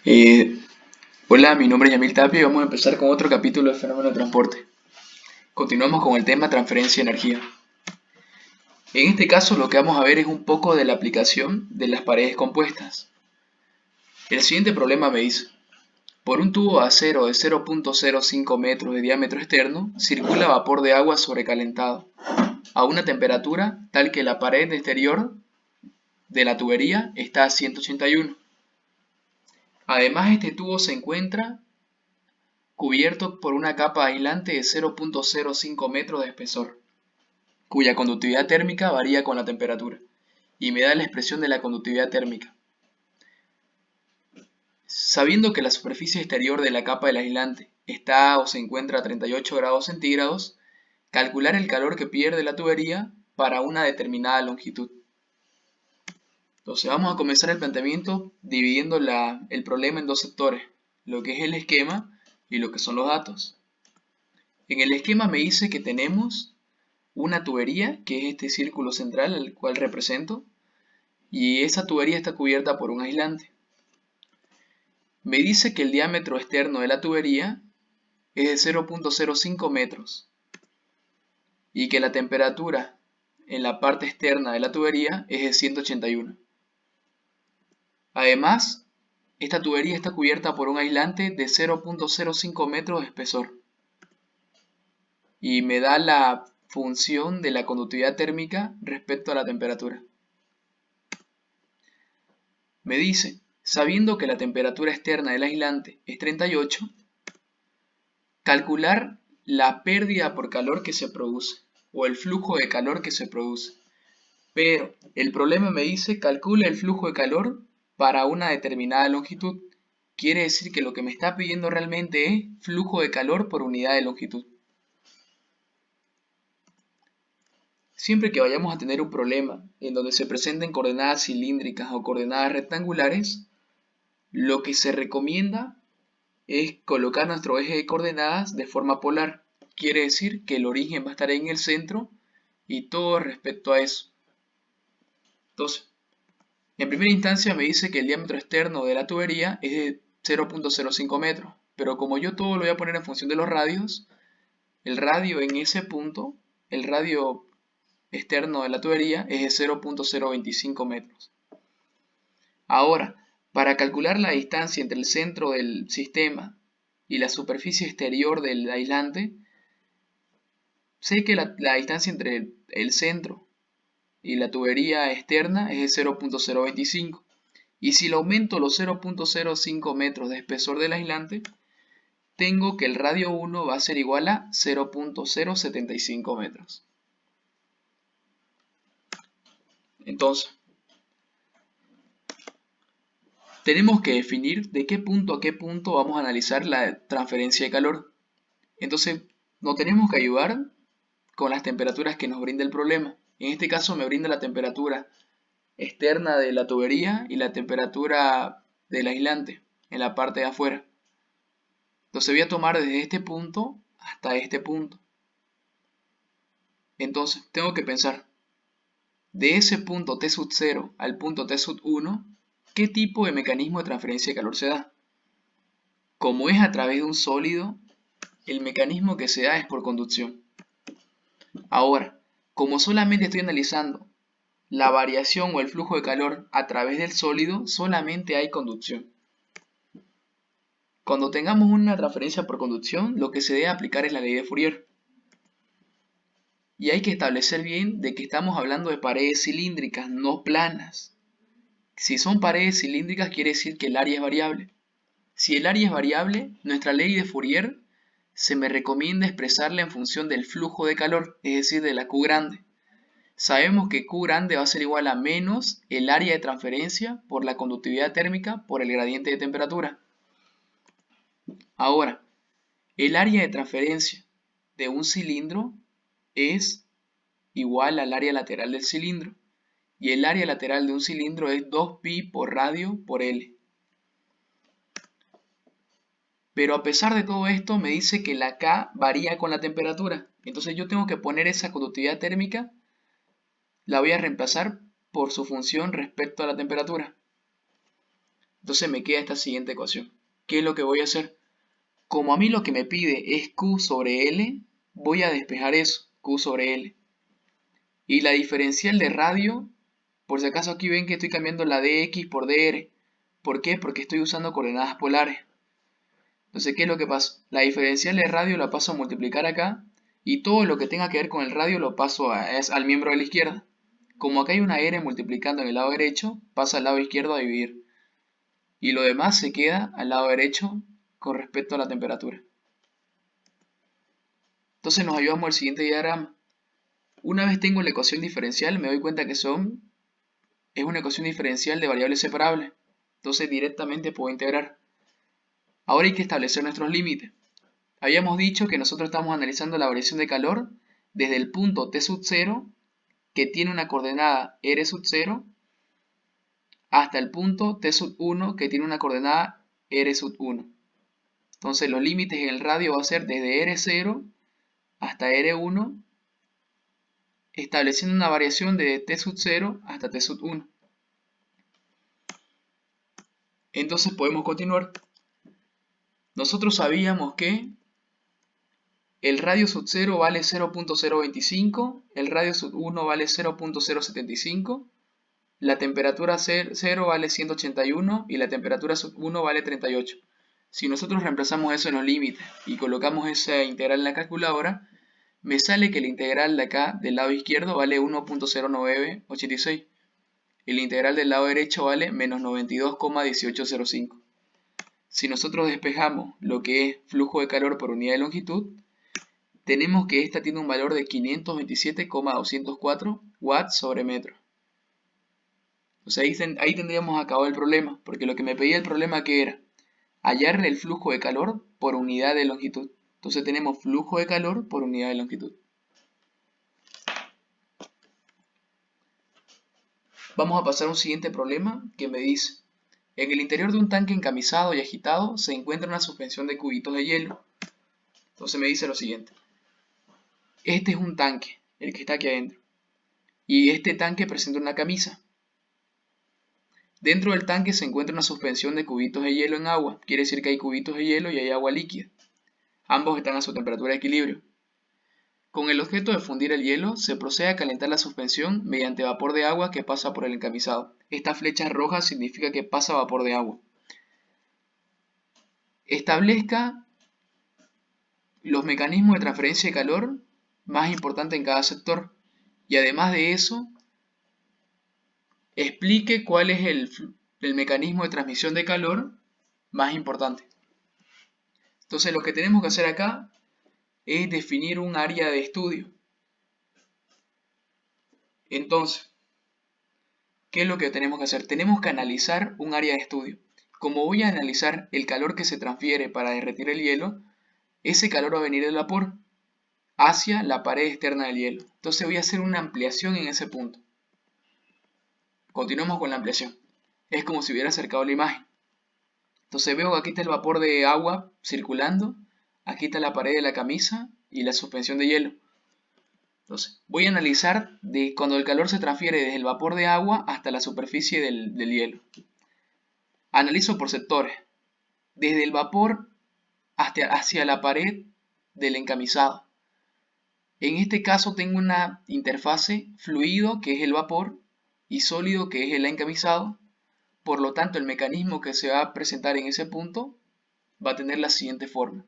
Eh, Hola, mi nombre es Yamil Tapia y vamos a empezar con otro capítulo de Fenómeno de Transporte. Continuamos con el tema transferencia de energía. En este caso lo que vamos a ver es un poco de la aplicación de las paredes compuestas. El siguiente problema me dice, por un tubo de acero de 0.05 metros de diámetro externo circula vapor de agua sobrecalentado a una temperatura tal que la pared exterior de la tubería está a 181. Además, este tubo se encuentra cubierto por una capa aislante de 0.05 metros de espesor, cuya conductividad térmica varía con la temperatura, y me da la expresión de la conductividad térmica. Sabiendo que la superficie exterior de la capa del aislante está o se encuentra a 38 grados centígrados, calcular el calor que pierde la tubería para una determinada longitud. Entonces vamos a comenzar el planteamiento dividiendo el problema en dos sectores, lo que es el esquema y lo que son los datos. En el esquema me dice que tenemos una tubería, que es este círculo central al cual represento, y esa tubería está cubierta por un aislante. Me dice que el diámetro externo de la tubería es de 0.05 metros y que la temperatura en la parte externa de la tubería es de 181. Además, esta tubería está cubierta por un aislante de 0.05 metros de espesor y me da la función de la conductividad térmica respecto a la temperatura. Me dice, sabiendo que la temperatura externa del aislante es 38, calcular la pérdida por calor que se produce o el flujo de calor que se produce. Pero el problema me dice, calcula el flujo de calor para una determinada longitud. Quiere decir que lo que me está pidiendo realmente es flujo de calor por unidad de longitud. Siempre que vayamos a tener un problema en donde se presenten coordenadas cilíndricas o coordenadas rectangulares, lo que se recomienda es colocar nuestro eje de coordenadas de forma polar. Quiere decir que el origen va a estar en el centro y todo respecto a eso. Entonces, en primera instancia me dice que el diámetro externo de la tubería es de 0.05 metros, pero como yo todo lo voy a poner en función de los radios, el radio en ese punto, el radio externo de la tubería es de 0.025 metros. Ahora, para calcular la distancia entre el centro del sistema y la superficie exterior del aislante, sé que la distancia entre el centro y la tubería externa es de 0.025. Y si le aumento los 0.05 metros de espesor del aislante, tengo que el radio 1 va a ser igual a 0.075 metros. Entonces, tenemos que definir de qué punto a qué punto vamos a analizar la transferencia de calor. Entonces, nos tenemos que ayudar con las temperaturas que nos brinda el problema. En este caso me brinda la temperatura externa de la tubería y la temperatura del aislante en la parte de afuera. Entonces voy a tomar desde este punto hasta este punto. Entonces tengo que pensar, de ese punto T sub 0 al punto T sub 1, ¿qué tipo de mecanismo de transferencia de calor se da? Como es a través de un sólido, el mecanismo que se da es por conducción. Ahora, como solamente estoy analizando la variación o el flujo de calor a través del sólido, solamente hay conducción. Cuando tengamos una transferencia por conducción, lo que se debe aplicar es la ley de Fourier. Y hay que establecer bien de que estamos hablando de paredes cilíndricas, no planas. Si son paredes cilíndricas, quiere decir que el área es variable. Si el área es variable, nuestra ley de Fourier se me recomienda expresarla en función del flujo de calor, es decir, de la Q grande. Sabemos que Q grande va a ser igual a menos el área de transferencia por la conductividad térmica por el gradiente de temperatura. Ahora, el área de transferencia de un cilindro es igual al área lateral del cilindro. Y el área lateral de un cilindro es 2pi por radio por L. Pero a pesar de todo esto me dice que la K varía con la temperatura. Entonces yo tengo que poner esa conductividad térmica, la voy a reemplazar por su función respecto a la temperatura. Entonces me queda esta siguiente ecuación. ¿Qué es lo que voy a hacer? Como a mí lo que me pide es Q sobre L, voy a despejar eso, Q sobre L. Y la diferencial de radio, por si acaso aquí ven que estoy cambiando la dx por dr. ¿Por qué? Porque estoy usando coordenadas polares. Entonces, ¿qué es lo que pasa? La diferencial de radio la paso a multiplicar acá y todo lo que tenga que ver con el radio lo paso al miembro de la izquierda. Como acá hay una r multiplicando en el lado derecho, pasa al lado izquierdo a dividir. Y lo demás se queda al lado derecho con respecto a la temperatura. Entonces nos ayudamos al siguiente diagrama. Una vez tengo la ecuación diferencial, me doy cuenta que es una ecuación diferencial de variables separables. Entonces directamente puedo integrar. Ahora hay que establecer nuestros límites. Habíamos dicho que nosotros estamos analizando la variación de calor desde el punto T sub 0, que tiene una coordenada R sub 0, hasta el punto T sub 1, que tiene una coordenada R sub 1. Entonces los límites en el radio va a ser desde R0 hasta R1, estableciendo una variación de T sub 0 hasta T sub 1. Entonces podemos continuar. Nosotros sabíamos que el radio sub 0 vale 0.025, el radio sub 1 vale 0.075, la temperatura 0 vale 181 y la temperatura sub 1 vale 38. Si nosotros reemplazamos eso en los límites y colocamos esa integral en la calculadora, me sale que la integral de acá del lado izquierdo vale 1.0986. Y la integral del lado derecho vale menos 92,1805. Si nosotros despejamos lo que es flujo de calor por unidad de longitud, tenemos que esta tiene un valor de 527,204 watts sobre metro. O sea, ahí tendríamos acabado el problema, porque lo que me pedía el problema que era hallar el flujo de calor por unidad de longitud. Entonces tenemos flujo de calor por unidad de longitud. Vamos a pasar a un siguiente problema que me dice: en el interior de un tanque encamisado y agitado se encuentra una suspensión de cubitos de hielo. Entonces me dice lo siguiente: este es un tanque, el que está aquí adentro, y este tanque presenta una camisa. Dentro del tanque se encuentra una suspensión de cubitos de hielo en agua, quiere decir que hay cubitos de hielo y hay agua líquida. Ambos están a su temperatura de equilibrio. Con el objeto de fundir el hielo, se procede a calentar la suspensión mediante vapor de agua que pasa por el encamisado. Esta flecha roja significa que pasa vapor de agua. Establezca los mecanismos de transferencia de calor más importantes en cada sector. Y además de eso, explique cuál es el mecanismo de transmisión de calor más importante. Entonces lo que tenemos que hacer acá es definir un área de estudio. Entonces, ¿qué es lo que tenemos que hacer? Tenemos que analizar un área de estudio. Como voy a analizar el calor que se transfiere para derretir el hielo, ese calor va a venir del vapor hacia la pared externa del hielo. Entonces voy a hacer una ampliación en ese punto. Continuamos con la ampliación. Es como si hubiera acercado la imagen. Entonces veo que aquí está el vapor de agua circulando, aquí está la pared de la camisa y la suspensión de hielo. Entonces voy a analizar de cuando el calor se transfiere desde el vapor de agua hasta la superficie del hielo. Analizo por sectores, desde el vapor hacia la pared del encamisado. En este caso tengo una interfase fluido, que es el vapor, y sólido, que es el encamisado. Por lo tanto, el mecanismo que se va a presentar en ese punto va a tener la siguiente forma,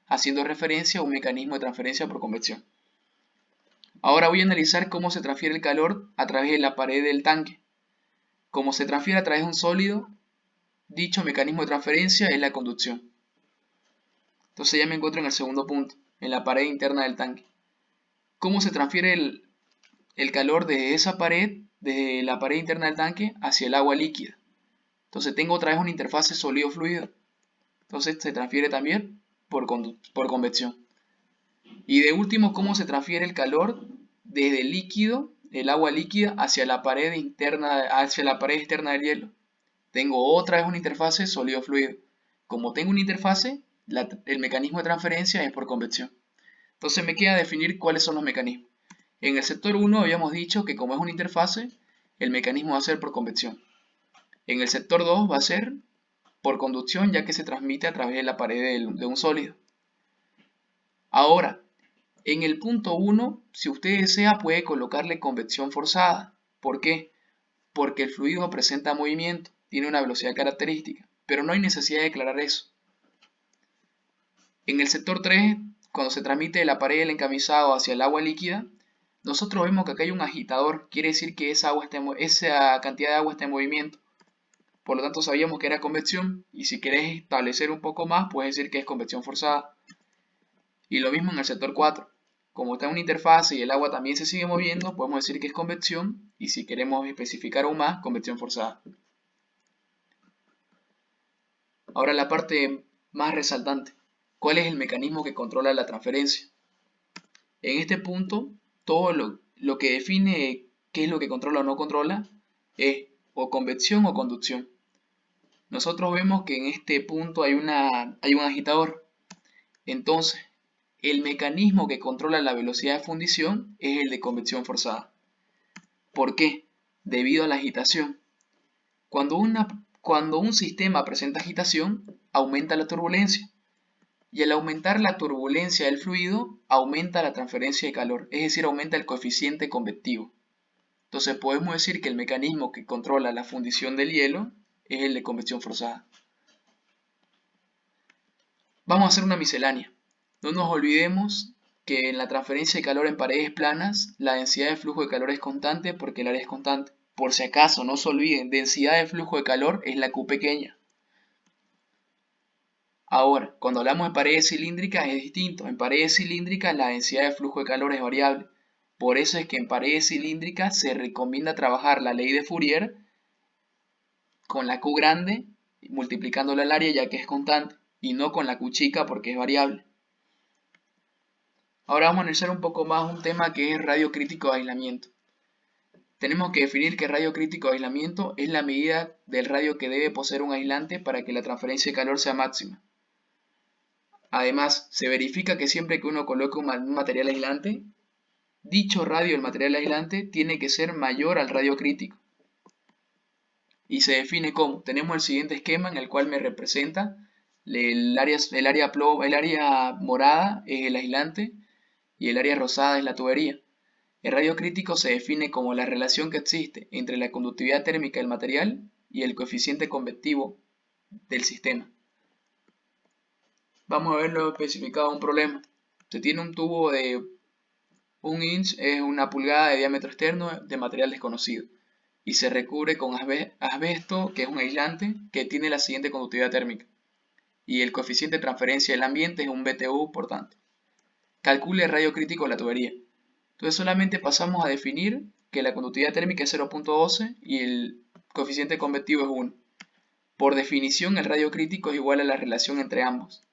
haciendo referencia a un mecanismo de transferencia por convección. Ahora voy a analizar cómo se transfiere el calor a través de la pared del tanque. Como se transfiere a través de un sólido, dicho mecanismo de transferencia es la conducción. Entonces ya me encuentro en el segundo punto, en la pared interna del tanque. ¿Cómo se transfiere el calor desde esa pared, desde la pared interna del tanque, hacia el agua líquida? Entonces tengo otra vez una interfase sólido-fluido. Entonces se transfiere también por convección. Y de último, ¿cómo se transfiere el calor desde el líquido, el agua líquida, hacia la pared externa del hielo? Tengo otra vez una interfase sólido-fluido. Como tengo una interfase, el mecanismo de transferencia es por convección. Entonces me queda definir cuáles son los mecanismos. En el sector 1 habíamos dicho que como es una interfase, el mecanismo va a ser por convección. En el sector 2 va a ser por conducción, ya que se transmite a través de la pared de un sólido. Ahora, en el punto 1, si usted desea, puede colocarle convección forzada. ¿Por qué? Porque el fluido presenta movimiento, tiene una velocidad característica, pero no hay necesidad de declarar eso. En el sector 3, cuando se transmite de la pared del encamisado hacia el agua líquida, nosotros vemos que acá hay un agitador, quiere decir que esa cantidad de agua está en movimiento. Por lo tanto, sabíamos que era convección, y si querés establecer un poco más, puedes decir que es convección forzada. Y lo mismo en el sector 4. Como está en una interfase y el agua también se sigue moviendo, podemos decir que es convección, y si queremos especificar aún más, convección forzada. Ahora la parte más resaltante. ¿Cuál es el mecanismo que controla la transferencia? En este punto, todo lo que define qué es lo que controla o no controla es o convección o conducción. Nosotros vemos que en este punto hay un agitador. Entonces, el mecanismo que controla la velocidad de fundición es el de convección forzada. ¿Por qué? Debido a la agitación. Cuando un sistema presenta agitación, aumenta la turbulencia. Y al aumentar la turbulencia del fluido, aumenta la transferencia de calor, es decir, aumenta el coeficiente convectivo. Entonces podemos decir que el mecanismo que controla la fundición del hielo es el de convección forzada. Vamos a hacer una miscelánea. No nos olvidemos que en la transferencia de calor en paredes planas, la densidad de flujo de calor es constante porque el área es constante. Por si acaso, no se olviden, densidad de flujo de calor es la Q pequeña. Ahora, cuando hablamos de paredes cilíndricas es distinto. En paredes cilíndricas la densidad de flujo de calor es variable. Por eso es que en paredes cilíndricas se recomienda trabajar la ley de Fourier con la Q grande, multiplicándola al área ya que es constante, y no con la Q chica porque es variable. Ahora vamos a analizar un poco más un tema que es radio crítico de aislamiento. Tenemos que definir que radio crítico de aislamiento es la medida del radio que debe poseer un aislante para que la transferencia de calor sea máxima. Además, se verifica que siempre que uno coloque un material aislante, dicho radio del material aislante tiene que ser mayor al radio crítico. Y se define como. Tenemos el siguiente esquema en el cual me representa el área morada es el aislante y el área rosada es la tubería. El radio crítico se define como la relación que existe entre la conductividad térmica del material y el coeficiente convectivo del sistema. Vamos a verlo especificado en un problema. Se tiene un tubo de 1 inch, es una pulgada de diámetro externo de material desconocido, y se recubre con asbesto, que es un aislante, que tiene la siguiente conductividad térmica, y el coeficiente de transferencia del ambiente es un BTU, por tanto. Calcule el radio crítico de la tubería. Entonces solamente pasamos a definir que la conductividad térmica es 0.12 y el coeficiente convectivo es 1. Por definición, el radio crítico es igual a la relación entre ambos.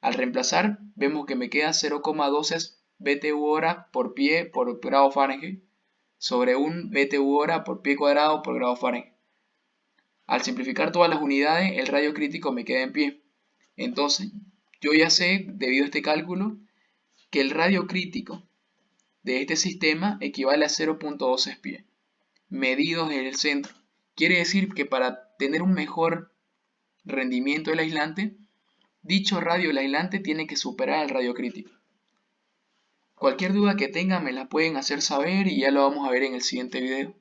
Al reemplazar, vemos que me queda 0,12 BTU hora por pie por grado Fahrenheit sobre un BTU hora por pie cuadrado por grado Fahrenheit. Al simplificar todas las unidades, el radio crítico me queda en pie. Entonces, yo ya sé, debido a este cálculo, que el radio crítico de este sistema equivale a 0.12 pie, medidos en el centro. Quiere decir que para tener un mejor rendimiento del aislante, dicho radio del aislante tiene que superar al radio crítico. Cualquier duda que tengan me la pueden hacer saber y ya lo vamos a ver en el siguiente video.